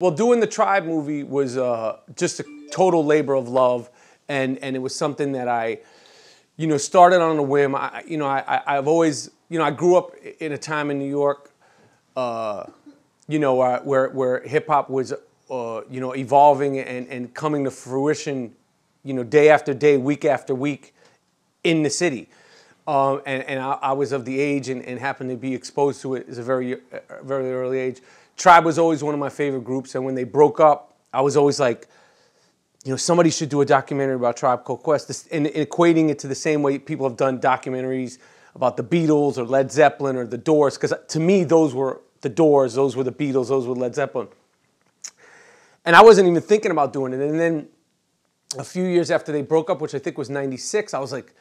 Well, doing the Tribe movie was just a total labor of love, and it was something that I, started on a whim. I've always, I grew up in a time in New York, where hip hop was, evolving and coming to fruition, day after day, week after week, in the city. I was of the age and happened to be exposed to it at a very early age. Tribe was always one of my favorite groups, and when they broke up, I was always like, somebody should do a documentary about Tribe Called Quest, and equating it to the same way people have done documentaries about the Beatles or Led Zeppelin or the Doors, because to me, those were the Doors, those were the Beatles, those were Led Zeppelin. And I wasn't even thinking about doing it. And then a few years after they broke up, which I think was '96, I was like,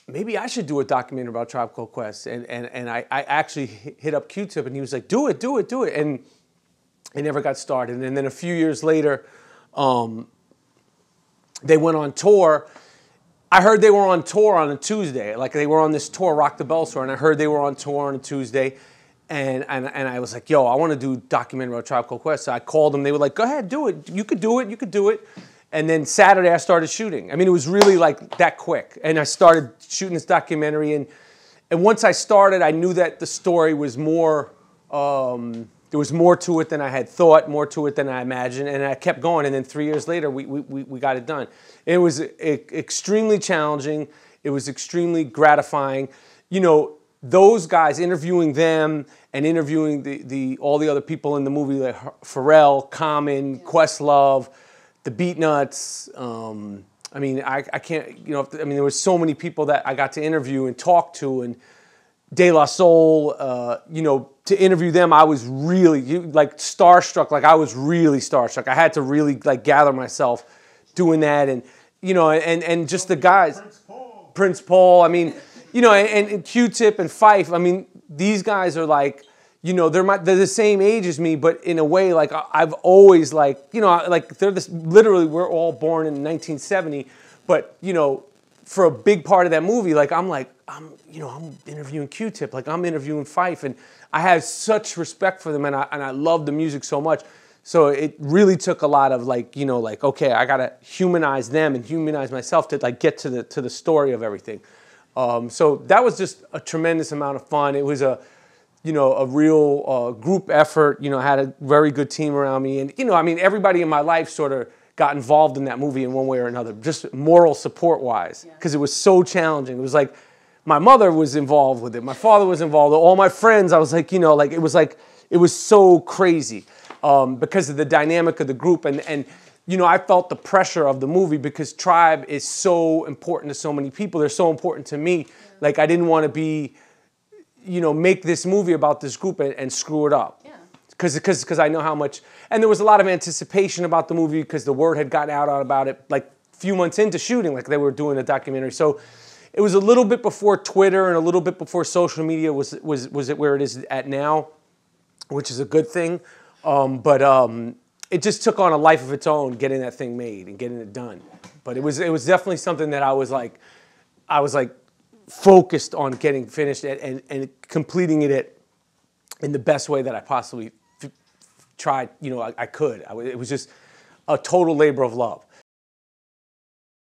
maybe I should do a documentary about Tribe Called Quest. And I actually hit up Q-Tip, and he was like, do it. And it never got started. And then a few years later, they went on tour. I heard they were on tour on a Tuesday. Like, they were on this tour, Rock the Bells tour, and I heard they were on tour on a Tuesday. And I was like, yo, I want to do a documentary about Tribe Called Quest. So I called them. They were like, go ahead, do it. You could do it. And then Saturday, I started shooting. I mean, it was really like that quick. And I started shooting this documentary. And once I started, I knew that the story was more, there was more to it than I had thought, more to it than I imagined. And I kept going. And then 3 years later, we got it done. It was extremely challenging. It was extremely gratifying. Those guys, interviewing them and interviewing all the other people in the movie, like Pharrell, Common, Questlove, the Beatnuts. I can't, there were so many people that I got to interview and talk to, and De La Soul, to interview them, I was really, starstruck. Like, I was really starstruck. I had to really, gather myself doing that, and, and just the guys. Prince Paul, and Q-Tip and Fife. These guys are like, they're the same age as me, but in a way, like, I've always, they're this, literally, we're all born in 1970, but, for a big part of that movie, I'm interviewing Q-Tip, like, I'm interviewing Fife, and I have such respect for them, and I love the music so much. So it really took a lot of, okay, I gotta humanize them and humanize myself to, get to the story of everything. So that was just a tremendous amount of fun. It was a real group effort. I had a very good team around me. And, everybody in my life sort of got involved in that movie in one way or another, just moral support-wise, because it was so challenging. It was like my mother was involved with it. My father was involved. All my friends, I was like, it was so crazy because of the dynamic of the group. And I felt the pressure of the movie because Tribe is so important to so many people. They're so important to me. Like, I didn't want to be, make this movie about this group and screw it up. Yeah. Because I know how much, and there was a lot of anticipation about the movie because the word had gotten out about it like a few months into shooting, like they were doing a documentary. So it was a little bit before Twitter and a little bit before social media was it where it is at now, which is a good thing. It just took on a life of its own, getting that thing made and getting it done. But it was definitely something that I was focused on getting finished and completing it in the best way that I possibly tried. I could. It was just a total labor of love.